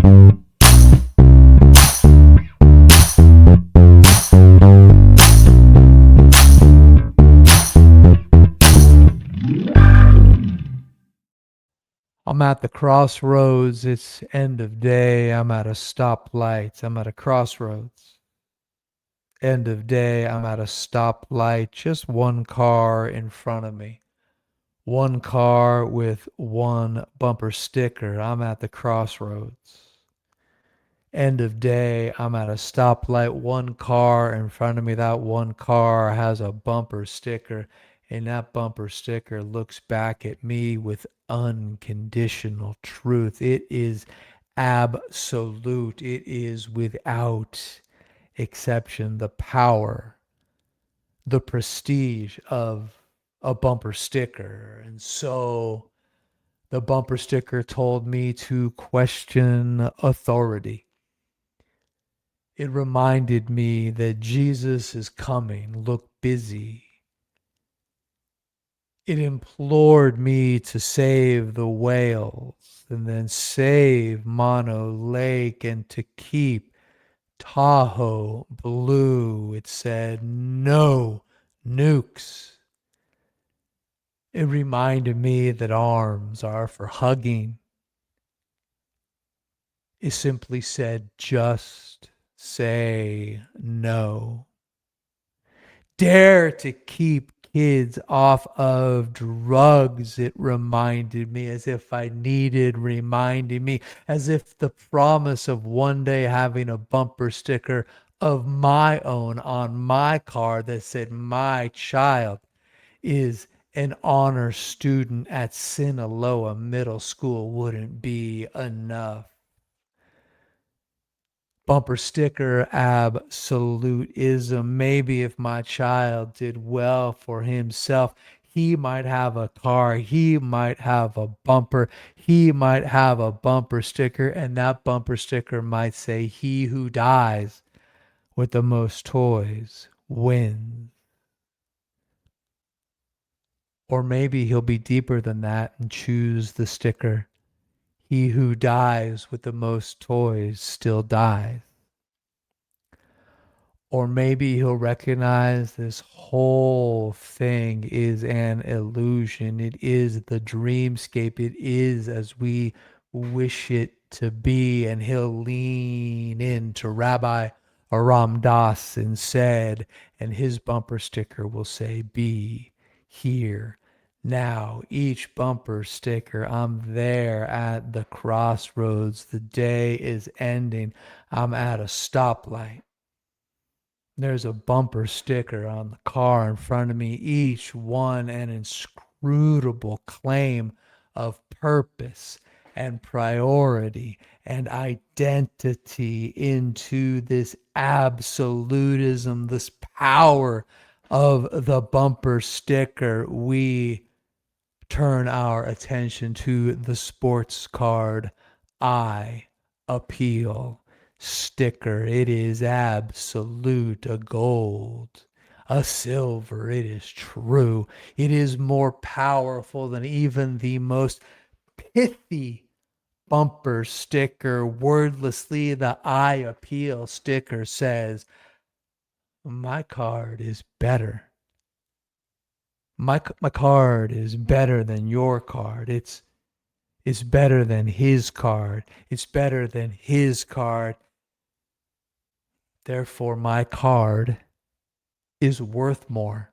I'm at the crossroads. It's end of day. I'm at a stoplight. I'm at a crossroads. End of day. I'm at a stoplight. Just one car in front of me. One car with one bumper sticker. I'm at the crossroads. End of day. I'm at a stoplight. One car in front of me. That one car has a bumper sticker, and that bumper sticker looks back at me with unconditional truth. It is absolute. It is without exception the power, the prestige of a bumper sticker. And so the bumper sticker told me to question authority. It reminded me that Jesus is coming. Look busy. It implored me to save the whales and then save Mono Lake and to keep Tahoe blue. It said no nukes. It reminded me that arms are for hugging. It simply said just say no. Dare to keep kids off of drugs, it reminded me, as if I needed reminding me, as if the promise of one day having a bumper sticker of my own on my car that said my child is an honor student at Sinaloa Middle School wouldn't be enough. Bumper sticker absolutism. Maybe if my child did well for himself, he might have a car, he might have a bumper, he might have a bumper sticker, and that bumper sticker might say, "He who dies with the most toys wins." Or maybe he'll be deeper than that and choose the sticker, "He who dies with the most toys still dies." Or maybe he'll recognize this whole thing is an illusion. It is the dreamscape. It is as we wish it to be. And he'll lean into Rabbi Aram Das and said, and his bumper sticker will say, "Be here now." Each bumper sticker, I'm there at the crossroads. The day is ending. I'm at a stoplight. There's a bumper sticker on the car in front of me, each one an inscrutable claim of purpose and priority and identity into this absolutism, this power of the bumper sticker. We turn our attention to the sports card I appeal sticker. It is absolute, a gold, a silver. It is true. It is more powerful than even the most pithy bumper sticker. Wordlessly, the I appeal sticker says, my card is better. My card is better than your card. It's better than his card. It's better than his card. Therefore, my card is worth more.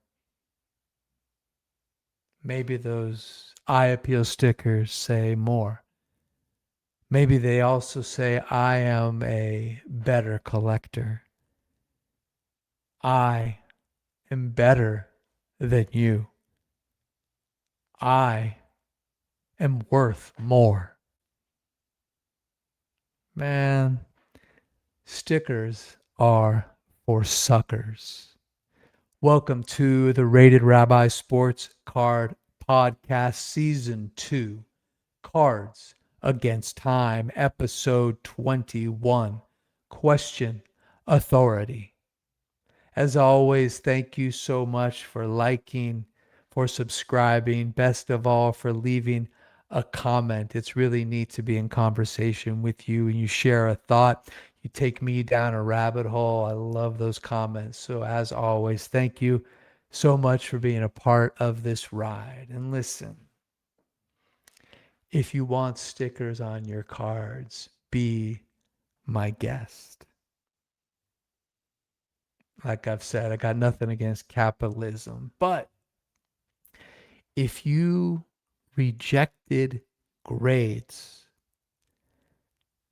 Maybe those I appeal stickers say more. Maybe they also say I am a better collector. I am better than you. I am worth more. Man, stickers are for suckers. Welcome to the Rated Rabbi Sports Card Podcast Season 2, Cards Against Time, Episode 21, Question Authority. As always, thank you so much for liking, for subscribing, best of all, for leaving a comment. It's really neat to be in conversation with you and you share a thought. You take me down a rabbit hole. I love those comments. So, as always, thank you so much for being a part of this ride. And listen, if you want stickers on your cards, be my guest. Like I've said, I got nothing against capitalism, but if you rejected grades,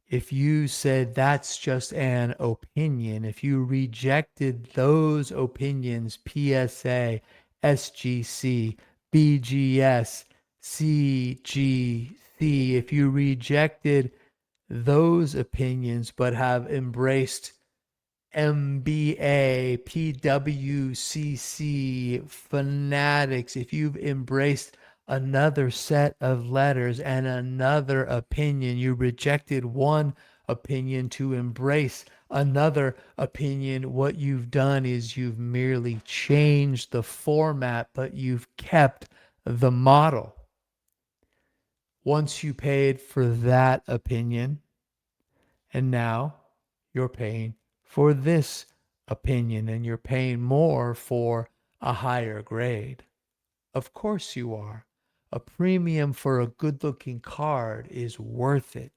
if you said that's just an opinion, if you rejected those opinions, PSA, SGC, BGS, CGC, if you rejected those opinions but have embraced MBA, PWCC, fanatics, if you've embraced another set of letters and another opinion, you rejected one opinion to embrace another opinion, what you've done is you've merely changed the format, but you've kept the model. Once you paid for that opinion, and now you're paying for this opinion and you're paying more for a higher grade. Of course you are. A premium for a good looking card is worth it.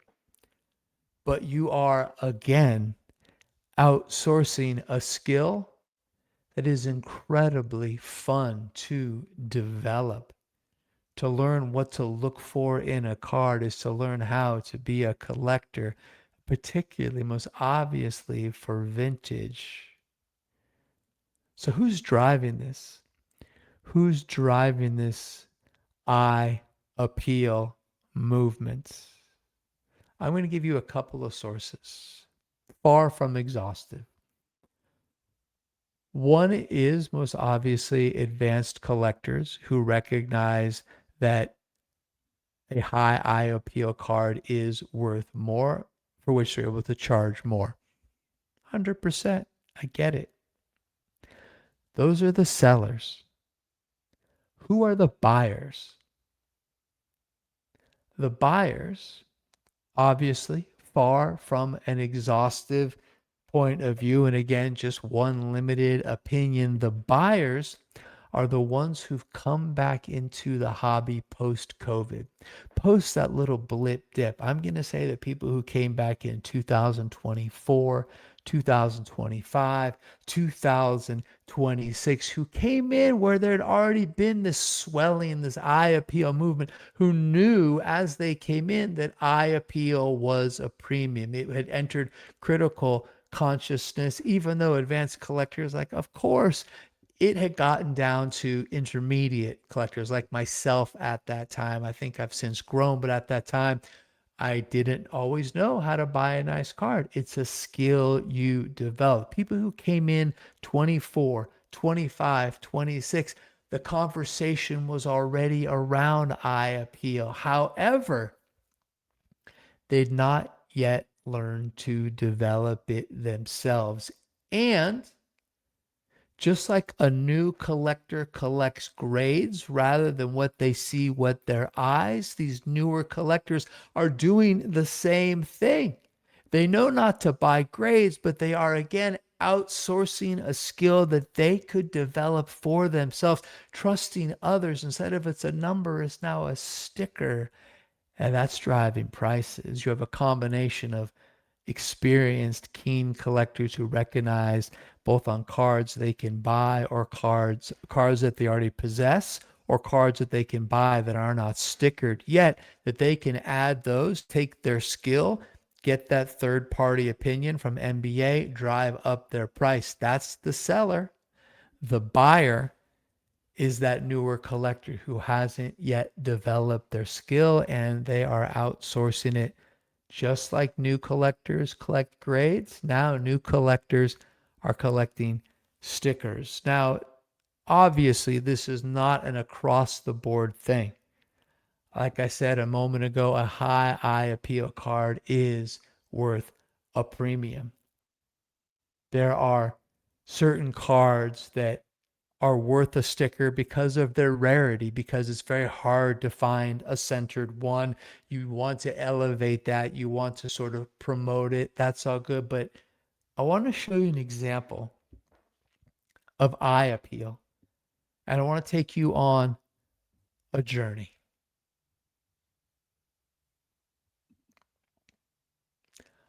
But you are, again, outsourcing a skill that is incredibly fun to develop. To learn what to look for in a card is to learn how to be a collector, particularly, most obviously, for vintage. So, who's driving this? Who's driving this I appeal movement? I'm going to give you a couple of sources, far from exhaustive. One is most obviously advanced collectors who recognize that a high eye appeal card is worth more, for which they're able to charge more. 100%. I get it. Those are the sellers. Who are the buyers? The buyers, obviously, far from an exhaustive point of view, and again, just one limited opinion, the buyers are the ones who've come back into the hobby post COVID, post that little blip dip. I'm going to say that people who came back in 2024, 2025, 2026, who came in where there had already been this swelling, this eye appeal movement, who knew as they came in that eye appeal was a premium. It had entered critical consciousness, even though advanced collectors, like, of course, it had gotten down to intermediate collectors like myself at that time. I think I've since grown, but at that time, I didn't always know how to buy a nice card. It's a skill you develop. People who came in 24, 25, 26, the conversation was already around eye appeal. However, they'd not yet learned to develop it themselves. And just like a new collector collects grades rather than what they see with their eyes, these newer collectors are doing the same thing. They know not to buy grades, but they are again outsourcing a skill that they could develop for themselves, trusting others. Instead of it's a number, it's now a sticker. And that's driving prices. You have a combination of experienced, keen collectors who recognize both on cards they can buy or cards that they already possess, or cards that they can buy that are not stickered yet, that they can add those, take their skill, get that third party opinion from MBA, drive up their price. That's the seller. The buyer is that newer collector who hasn't yet developed their skill and they are outsourcing it. Just like new collectors collect grades, now new collectors are collecting stickers. Now, obviously, this is not an across the board thing. Like I said a moment ago, a high eye appeal card is worth a premium. There are certain cards that are worth a sticker because of their rarity, because it's very hard to find a centered one. You want to elevate that, you want to sort of promote it. That's all good. But I want to show you an example of eye appeal. And I want to take you on a journey.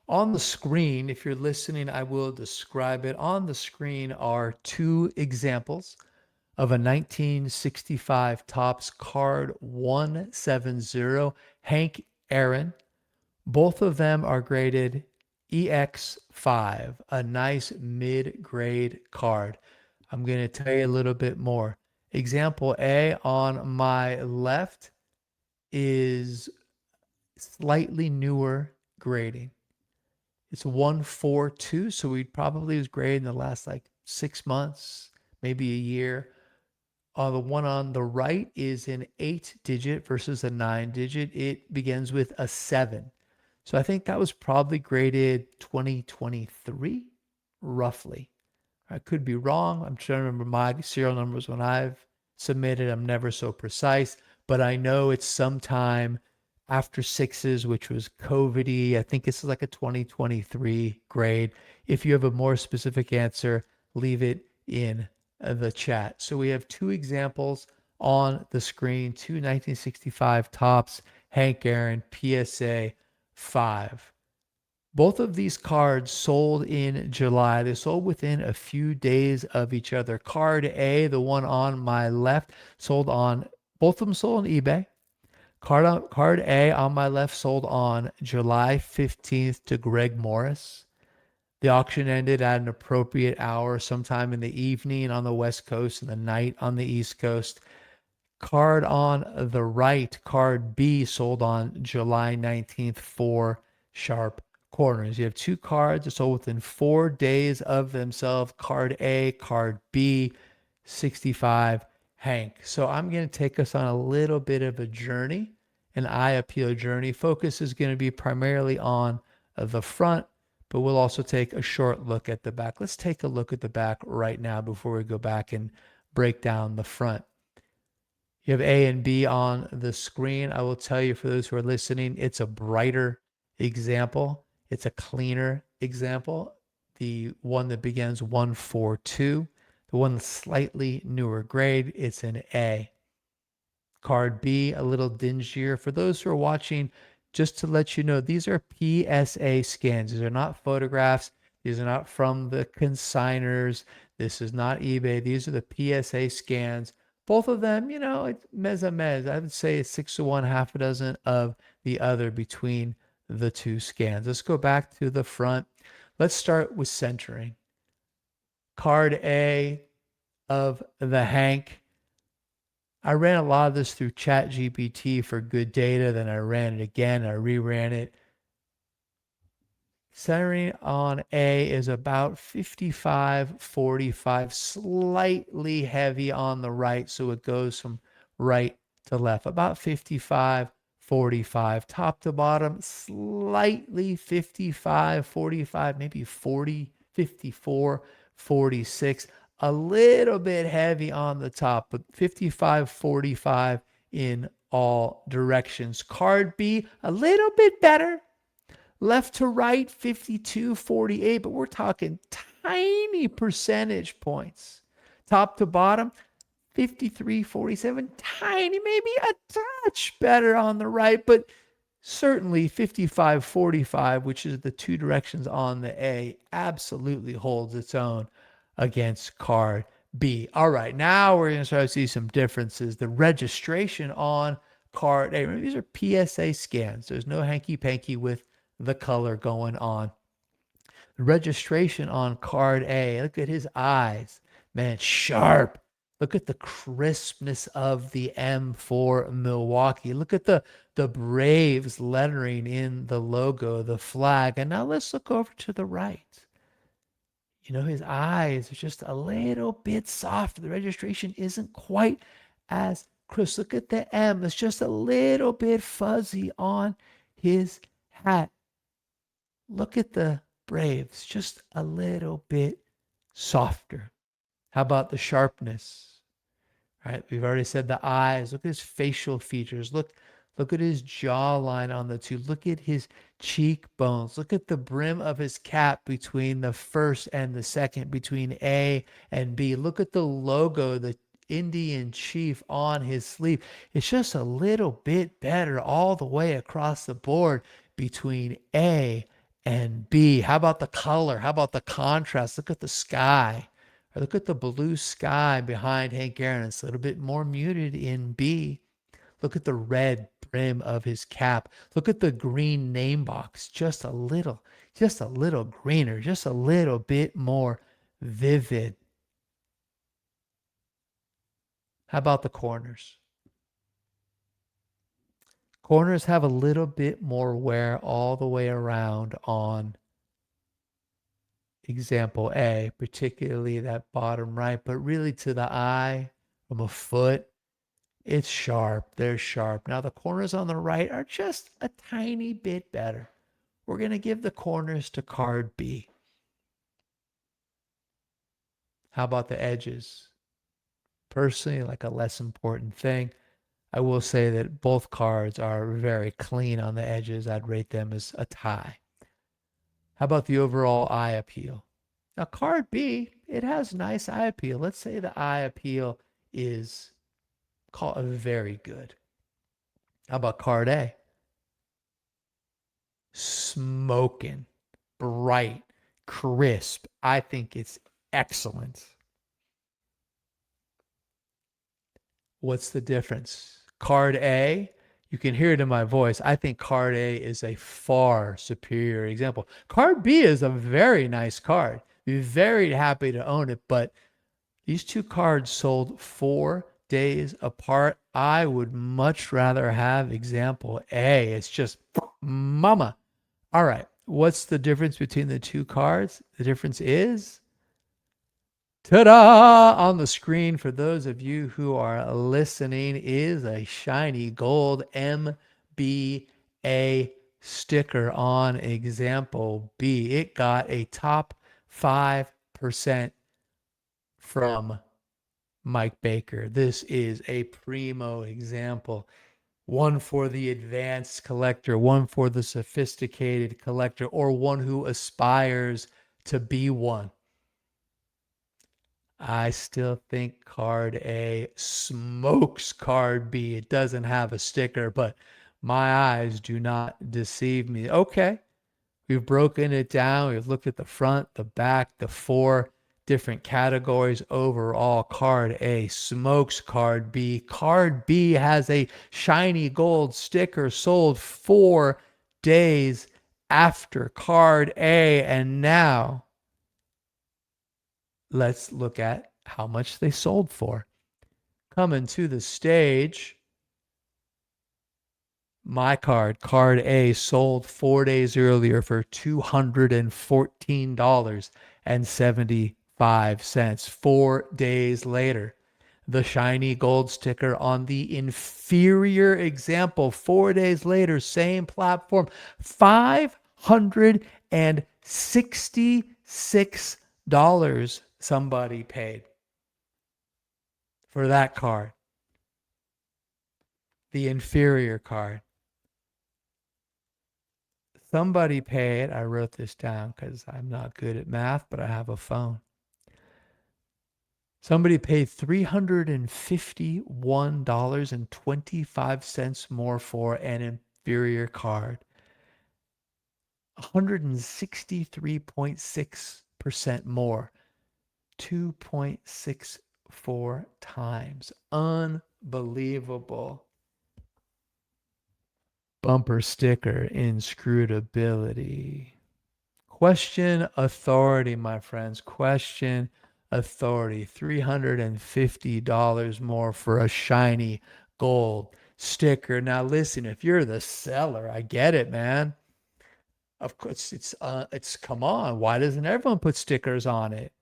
On the screen, if you're listening, I will describe it. On the screen are two examples of a 1965 Topps card 170 Hank Aaron. Both of them are graded EX5, a nice mid-grade card. I'm going to tell you a little bit more. Example A on my left is slightly newer grading. It's 142, so we probably was graded in the last like 6 months, maybe a year. The one on the right is an 8-digit versus a 9-digit. It begins with a 7. So I think that was probably graded 2023, roughly. I could be wrong. I'm trying to remember my serial numbers when I've submitted. I'm never so precise, but I know it's sometime after sixes, which was COVID-y. I think this is like a 2023 grade. If you have a more specific answer, leave it in the chat. So we have two examples on the screen, two 1965 Topps Hank Aaron PSA 5. Both of these cards sold in July. They sold within a few days of each other. Card A, the one on my left, sold on, both of them sold on eBay. Card A on my left sold on July 15th to Greg Morris. The auction ended at an appropriate hour, sometime in the evening on the West Coast and the night on the East Coast. Card on the right, card B, sold on July 19th for sharp corners. You have two cards that sold within 4 days of themselves. Card A, card B, 65 Hank. So I'm going to take us on a little bit of a journey, an eye appeal journey. Focus is going to be primarily on the front, but we'll also take a short look at the back. Let's take a look at the back right now before we go back and break down the front. You have A and B on the screen. I will tell you, for those who are listening, it's a brighter example. It's a cleaner example. The one that begins 142, the one that's slightly newer grade, it's an A. Card B, a little dingier. For those who are watching, just to let you know, these are PSA scans. These are not photographs. These are not from the consigners. This is not eBay. These are the PSA scans. Both of them, it's mez a mez. I would say it's 6 to 1, half a dozen of the other between the two scans. Let's go back to the front. Let's start with centering. Card A of the Hank. I ran a lot of this through ChatGPT for good data. Then I ran it again. I reran it. Centering on A is about 55-45, slightly heavy on the right. So it goes from right to left, about 55-45. Top to bottom, slightly 55-45, maybe 40-54-46. A little bit heavy on the top, but 55-45 in all directions. Card B, a little bit better. Left to right, 52-48, but we're talking tiny percentage points. Top to bottom, 53-47, tiny, maybe a touch better on the right, but certainly 55-45, which is the two directions on the A, absolutely holds its own against card B. All right, now we're going to start to see some differences. The registration on card A, remember, these are PSA scans. There's no hanky-panky with the color going on. The registration on card A, look at his eyes. Man, sharp. Look at the crispness of the M for Milwaukee. Look at the Braves lettering in the logo, the flag. And now let's look over to the right. His eyes are just a little bit softer. The registration isn't quite as crisp. Look at the M. It's just a little bit fuzzy on his hat. Look at the Braves, just a little bit softer. How about the sharpness? Right? We've already said the eyes. Look at his facial features. Look at his jawline on the two. Look at his cheekbones. Look at the brim of his cap between the first and the second, between A and B. Look at the logo, the Indian chief on his sleeve. It's just a little bit better all the way across the board between A and B. How about the color? How about the contrast? Look at the sky. Or look at the blue sky behind Hank Aaron. It's a little bit more muted in B. Look at the red brim of his cap. Look at the green name box. Just a little greener, just a little bit more vivid. How about the corners? Corners have a little bit more wear all the way around on example A, particularly that bottom right, but really to the eye from a foot, it's sharp. They're sharp. Now, the corners on the right are just a tiny bit better. We're going to give the corners to card B. How about the edges? Personally, like a less important thing, I will say that both cards are very clean on the edges. I'd rate them as a tie. How about the overall eye appeal? Now, card B, it has nice eye appeal. Let's say the eye appeal is very good. How about card A? Smoking, bright, crisp. I think it's excellent. What's the difference? Card A, you can hear it in my voice. I think card A is a far superior example. Card B is a very nice card. Be very happy to own it, but these two cards sold 4 days apart. I would much rather have example A. It's just mama. All right. What's the difference between the two cards? The difference is ta-da! On the screen for those of you who are listening is a shiny gold MBA sticker on example B. It got a top 5% from Mike Baker. This is a primo example. One for the advanced collector, one for the sophisticated collector, or one who aspires to be one. I still think card A smokes card B. It doesn't have a sticker, but my eyes do not deceive me. Okay, we've broken it down. We've looked at the front, the back, the 4 different categories. Overall, card A smokes card B. Card B has a shiny gold sticker sold 4 days after card A. And now let's look at how much they sold for. Coming to the stage, my card A, sold 4 days earlier for $214.75. 4 days later, the shiny gold sticker on the inferior example, 4 days later, same platform, $566 somebody paid for that card, the inferior card. Somebody paid, I wrote this down because I'm not good at math, but I have a phone. Somebody paid $351.25 more for an inferior card. 163.6% more. 2.64 times. Unbelievable. Bumper sticker inscrutability. Question authority, my friends. Question authority. $350 more for a shiny gold sticker. Now listen, if you're the seller, I get it, man. Of course, it's come on. Why doesn't everyone put stickers on it?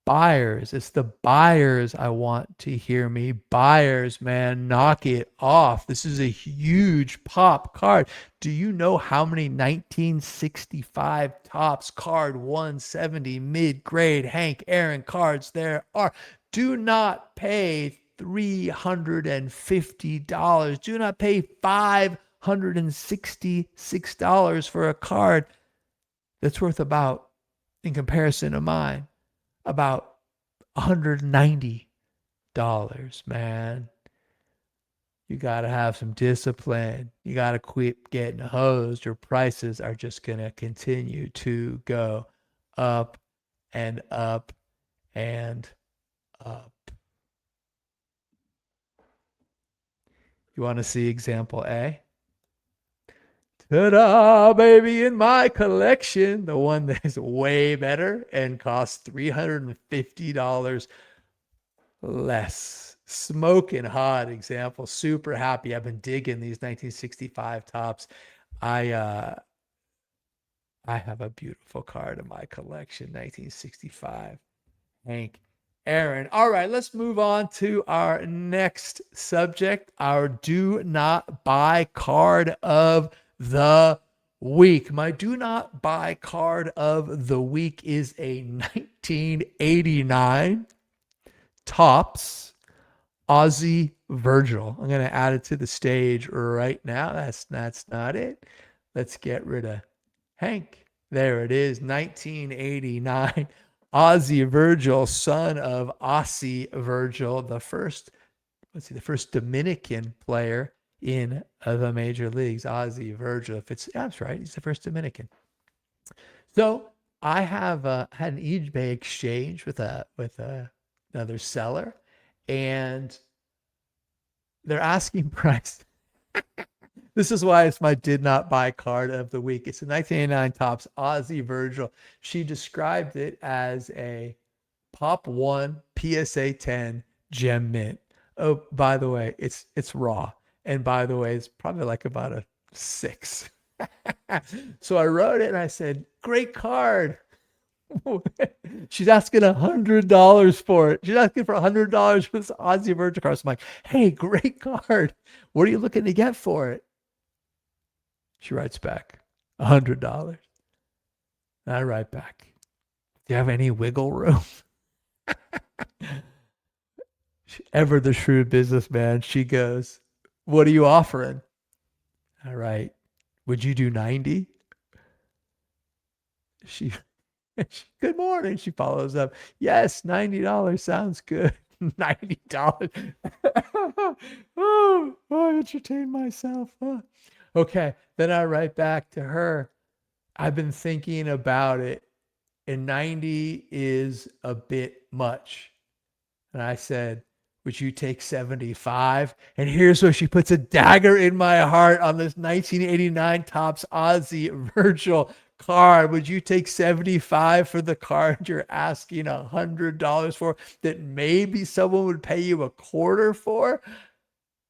buyers. It's the buyers I want to hear me. Buyers, man, knock it off. This is a huge pop card. Do you know how many 1965 tops card 170 mid-grade Hank Aaron cards there are? Do not pay $350. Do not pay $566 for a card that's worth about, in comparison to mine, about $190, man. You got to have some discipline. You got to quit getting hosed. Your prices are just going to continue to go up and up and up. You want to see example A? Ta-da, baby, in my collection, the one that is way better and costs $350 less. Smoking hot example. Super happy. I've been digging these 1965 tops. I uh I have a beautiful card in my collection, 1965. Hank Aaron. All right, let's move on to our next subject, our do not buy card of the week. My do not buy card of the week is a 1989 Topps Ozzy Virgil. I'm going to add it to the stage right now. That's not it. Let's get rid of Hank. There it is, 1989 Ozzy Virgil, son of Ossie Virgil, the first, the first Dominican player in the major leagues. Ozzy Virgil. If it's, that's right, he's the first Dominican. So I have had an eBay exchange with another seller, and they're asking price. This is why it's my did not buy card of the week. It's a 1989 Topps Ozzy Virgil. She described it as a Pop 1 PSA 10 gem mint. Oh, by the way, it's raw. And by the way, it's probably like about a 6. So I wrote it and I said, great card. She's asking $100 for it. She's asking for $100 for this Ozzy Virgil card. So I'm like, hey, great card. What are you looking to get for it? She writes back, $100. And I write back, do you have any wiggle room? Ever the shrewd businessman, she goes, what are you offering? I write, would you do 90? She, good morning. She follows up, yes, $90 sounds good. $90. Oh, I entertain myself. Okay. Then I write back to her, I've been thinking about it, and 90 is a bit much. And I said, would you take 75? And here's where she puts a dagger in my heart on this 1989 Topps Ozzy Virgil card. Would you take 75 for the card you're asking $100 for, that maybe someone would pay you a quarter for?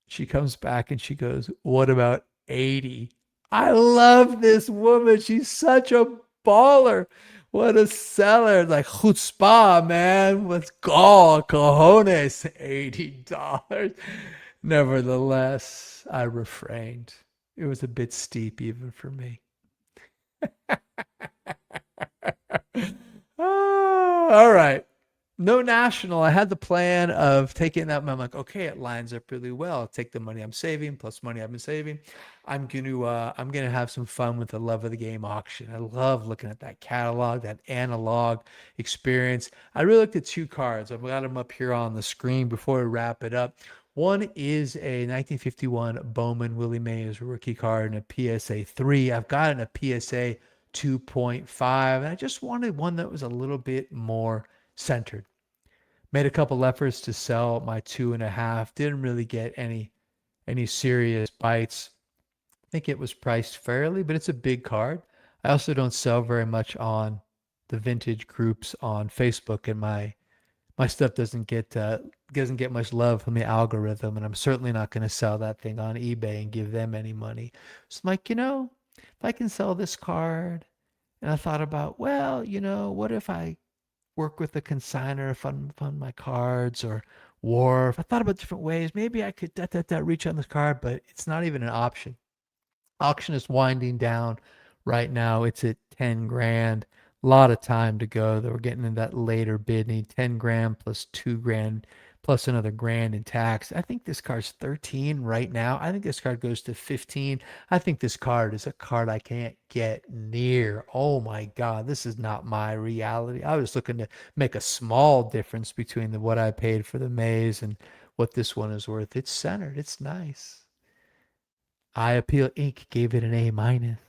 She comes back and she goes, what about 80? I love this woman. She's such a baller. What a seller. Like chutzpah, man. Let's go. Cojones. $80. Nevertheless, I refrained. It was a bit steep even for me. All right. No national. I had the plan of taking that. I'm like, okay, it lines up really well. I'll take the money I'm saving plus money I've been saving. I'm gonna have some fun with the Love of the Game auction. I love looking at that catalog, that analog experience. I really looked at two cards. I've got them up here on the screen before we wrap it up. One is a 1951 Bowman Willie Mays rookie card and a PSA 3. I've got it in a PSA 2.5. And I just wanted one that was a little bit more centered. Made a couple efforts to sell my 2.5. Didn't really get any serious bites. I think it was priced fairly, but it's a big card. I also don't sell very much on the vintage groups on Facebook, and my stuff doesn't get much love from the algorithm, and I'm certainly not going to sell that thing on eBay and give them any money. So I'm like, if I can sell this card, and I thought about, well, what if I work with a consigner, fund my cards, or wharf. I thought about different ways. Maybe I could reach on this card, but it's not even an option. Auction is winding down right now. It's at 10 grand. A lot of time to go. That we're getting in that later bidding. 10 grand plus 2 grand plus another grand in tax. I think this card's 13 right now. I think this card goes to 15. I think this card is a card I can't get near. Oh my God, this is not my reality. I was looking to make a small difference between what I paid for the maze and what this one is worth. It's centered. It's nice. I Appeal Inc. gave it an A minus.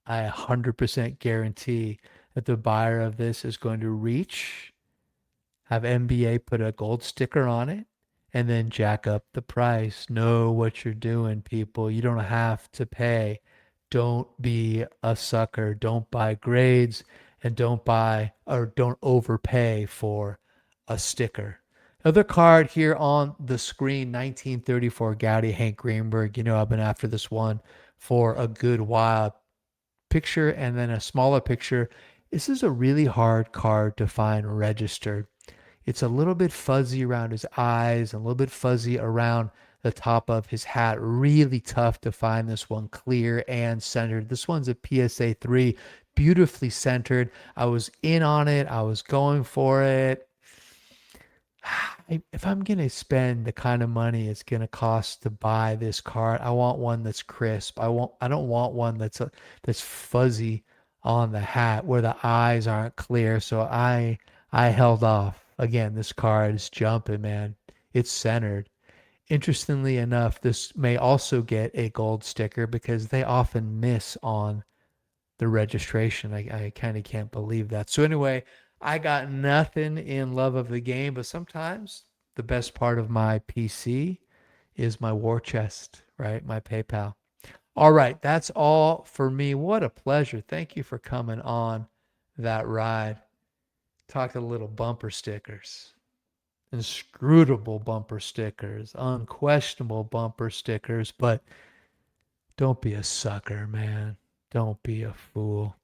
I 100% guarantee that the buyer of this is going to reach, have MBA put a gold sticker on it, and then jack up the price. Know what you're doing, people. You don't have to pay. Don't be a sucker. Don't buy grades, and don't overpay for a sticker. Other card here on the screen, 1934 Gaudi Hank Greenberg. You know, I've been after this one for a good while. Picture and then a smaller picture. This is a really hard card to find registered. It's a little bit fuzzy around his eyes, a little bit fuzzy around the top of his hat. Really tough to find this one clear and centered. This one's a PSA 3, beautifully centered. I was in on it. I was going for it. If I'm going to spend the kind of money it's going to cost to buy this card, I want one that's crisp. I don't want one that's fuzzy on the hat where the eyes aren't clear. So I held off. Again, this card is jumping, man. It's centered. Interestingly enough, this may also get a gold sticker because they often miss on the registration. I kind of can't believe that. So anyway, I got nothing in love of the game, but sometimes the best part of my PC is my war chest, right? My PayPal. All right, that's all for me. What a pleasure. Thank you for coming on that ride. Talked a little bumper stickers, inscrutable bumper stickers, unquestionable bumper stickers, but don't be a sucker, man. Don't be a fool.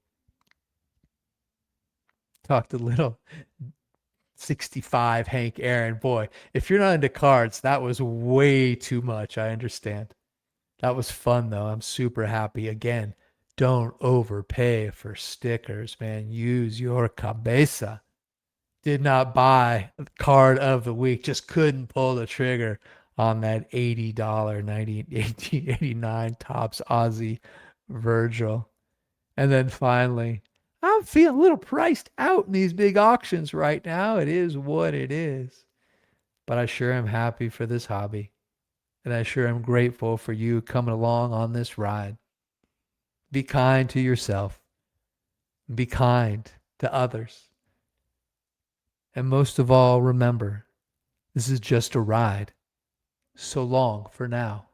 Talked a little 65 Hank Aaron. Boy, if you're not into cards, that was way too much. I understand. That was fun though. I'm super happy. Again, don't overpay for stickers, man. Use your cabeza. Did not buy card of the week. Just couldn't pull the trigger on that $80 1989 Tops Aussie Virgil. And then finally, I'm feeling a little priced out in these big auctions right now. It is what it is. But I sure am happy for this hobby. And I sure am grateful for you coming along on this ride. Be kind to yourself. Be kind to others. And most of all, remember, this is just a ride. So long for now.